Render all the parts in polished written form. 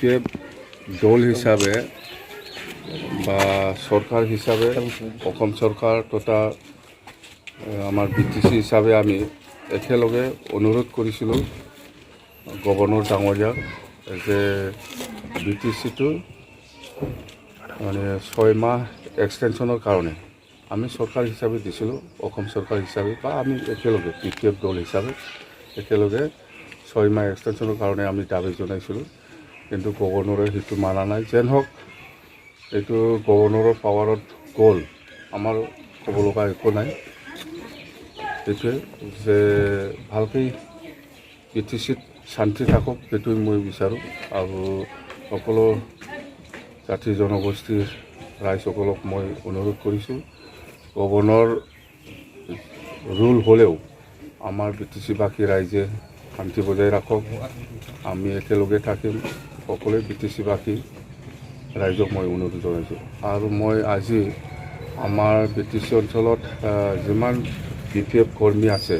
BPF দল হিসাবে বা সৰকাৰ হিসাবে অসম চৰকাৰ তথা আমাৰ BTC হিসাবে আমি একেলগে অনুৰোধ কৰিছিলোঁ গভৰ্ণৰ ডাঙৰীয়াক যে BTCটো মানে 6 মাহ এক্সটেনশ্যনৰ কাৰণে আমি চৰকাৰ হিচাপে দিছিলোঁ অসম চৰকাৰ হিচাপে বা আমি একেলগে BPF দল হিচাপে একেলগে 6 মাহ এক্সটেনশ্যনৰ কাৰণে আমি দাবী জনাইছিলোঁ কিন্তু গভৰ্ণৰে সেইটো মানা নাই যেন হওক এইটো গভৰ্ণৰৰ পাৱাৰত গ'ল আমাৰ ক'ব লগা একো নাই সেইটোৱে যে ভালকৈ BTCত শান্তি থাকক সেইটোৱে মই বিচাৰোঁ আৰু সকলো জাতি জনগোষ্ঠীৰ ৰাইজসকলক মই অনুৰোধ কৰিছোঁ গভৰ্ণৰ ৰুল হ'লেও আমাৰ BTCবাসী ৰাইজে শান্তি বজাই ৰাখক আমি একেলগে থাকিম সকলোৱে BTCবাসী ৰাইজক মই অনুৰোধ জনাইছোঁ আৰু মই আজি আমাৰ BTC অঞ্চলত যিমান BPF কৰ্মী আছে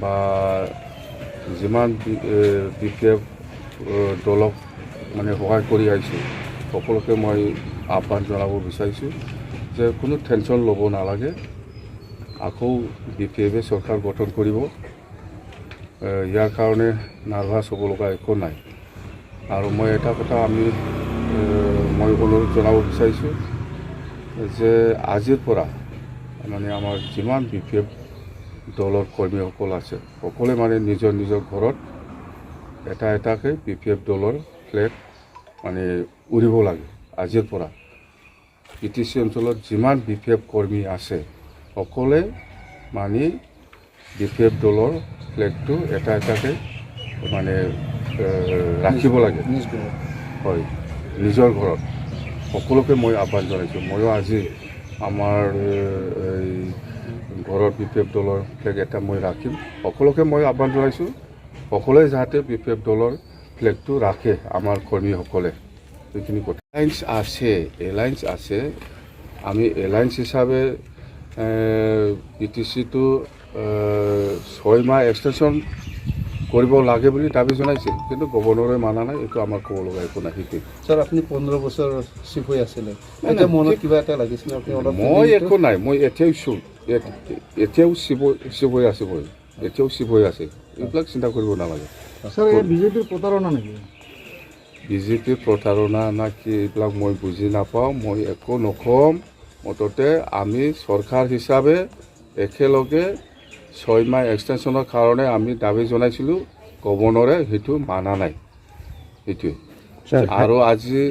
বা যিমান BPF দলক মানে সহায় কৰি আহিছোঁ সকলোকে মই আহ্বান জনাব বিচাৰিছোঁ যে কোনো টেনশ্যন ল'ব নালাগে আকৌ BPFে চৰকাৰ গঠন কৰিব ইয়াৰ কাৰণে নাৰ্ভাছ হ'ব লগা একো নাই আৰু মই এটা কথা মই অনুৰোধ জনাব বিচাৰিছোঁ যে আজিৰ পৰা মানে আমাৰ যিমান BPF দলৰ কৰ্মীসকল আছে সকলোৱে মানে নিজৰ নিজৰ ঘৰত এটা এটাকৈ BPF দলৰ ফ্লেগ মানে উৰিব লাগে আজিৰ পৰা BTC অঞ্চলত যিমান BPF কৰ্মী আছে সকলোৱে মানে BPF দলৰ ফ্লেগটো এটা এটাকৈ মানে ৰাখিব লাগে হয় নিজৰ ঘৰত সকলোকে মই আহ্বান জনাইছোঁ ময়ো আজি আমাৰ এই ঘৰত BPF দলৰ ফ্লেগ এটা মই ৰাখিম সকলোকে মই আহ্বান জনাইছোঁ সকলোৱে যাতে BPF দলৰ ফ্লেগটো ৰাখে আমাৰ কৰ্মীসকলে সেইখিনি কথা এলায়েন্স আছে আমি এলায়েন্স হিচাপে BTCটো 6 মাহ এক্সটেনশ্যন কৰিব লাগে বুলি দাবী জনাইছিল কিন্তু গভৰ্ণৰে মানা নাই এইটো আমাৰ ক'ব লগা একো নাই সেইটোৱে ছাৰ আপুনি 15 বছৰ চিফ হৈ আছিলে এতিয়া মনত কিবা এটা লাগিছিলে আপুনি অলপ মই একো নাই মই এতিয়াও চিফ হৈ আছোঁ মই এতিয়াও চিফ হৈ আছে এইবিলাক চিন্তা কৰিব নালাগে ছাৰ বিজেপিৰ প্ৰতাৰণা নেকি বিজেপিৰ প্ৰতাৰণা না কি এইবিলাক মই বুজি নাপাওঁ মই একো নক'ম মুঠতে আমি চৰকাৰ হিচাপে একেলগে 6 মাহ এক্সটেনশ্যনৰ কাৰণে আমি দাবী জনাইছিলোঁ গভৰ্ণৰে সেইটো মানা নাই সেইটোৱে আৰু আজি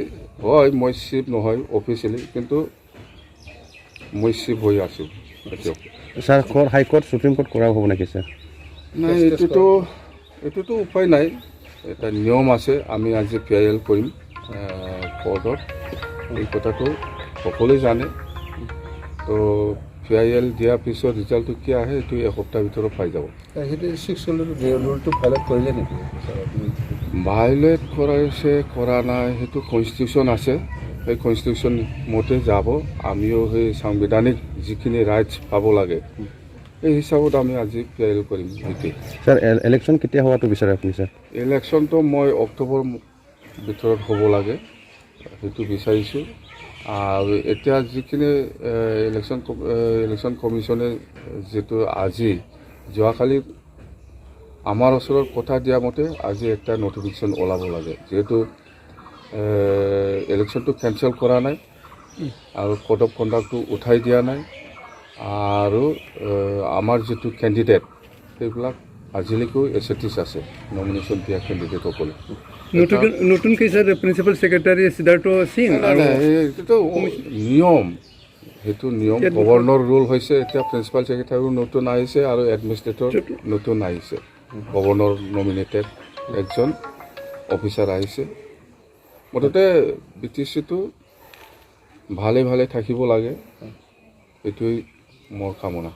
হয় মই চিফ নহয় অফিচিয়েলি কিন্তু মই চিফ হৈ আছোঁ এতিয়াও ছাৰ হাইকোৰ্ট সুপ্ৰিম কোৰ্ট কৰা হ'ব নেকি ছাৰ নাই এইটোতো উপায় নাই এটা নিয়ম আছে আমি আজি PIL কৰিম কোৰ্টত এই কথাটো সকলোৱে জানে তো PIL দিয়াৰ পিছত ৰিজাল্টটো কি আহে এইটো এসপ্তাহৰ ভিতৰত পাই যাব সেইটো 6 ৰুলটো ভাইলেট কৰিলে নেকি ভাইলেট কৰাইছে কৰা নাই সেইটো কনষ্টিটিউশ্যন আছে সেই কনষ্টিটিউশ্যন মতে যাব আমিও সেই সাংবিধানিক যিখিনি ৰাইটছ পাব লাগে এই হিচাপত আমি আজি PIL কৰিম সেইটোৱে ছাৰ ইলেকশ্যন কেতিয়া হোৱাটো বিচাৰে আপুনি ছাৰ ইলেকশ্যনটো মই অক্টোবৰ ভিতৰত হ'ব লাগে সেইটো বিচাৰিছোঁ আৰু এতিয়া যিখিনি ইলেকশ্যন কমিশ্যনে যিটো আজি যোৱাকালি আমাৰ ওচৰত কথা দিয়া মতে আজি একটা নটিফিকেশ্যন ওলাব লাগে যিহেতু ইলেকশ্যনটো কেঞ্চেল কৰা নাই আৰু কোড অফ কণ্ডাক্টটো উঠাই দিয়া নাই আৰু আমাৰ যিটো কেণ্ডিডেট সেইবিলাক আজিলৈকেও এছেটিছ আছে নমিনেশ্যন দিয়া কেণ্ডিডেটসকলে নতুনকৈ sir principal secretary Siddharth Singh আৰু এইটোতো নিয়ম সেইটো নিয়ম গভৰ্ণৰ ৰুল হৈছে এতিয়া প্ৰিন্সিপাল ছেক্ৰেটাৰীও নতুন আহিছে আৰু এডমিনিষ্ট্ৰেটৰ নতুন আহিছে গভৰ্ণৰ নমিনেটেড একজন অফিচাৰ আহিছে মুঠতে BTCটো ভালে থাকিব লাগে এইটোৱেই মোৰ কামনা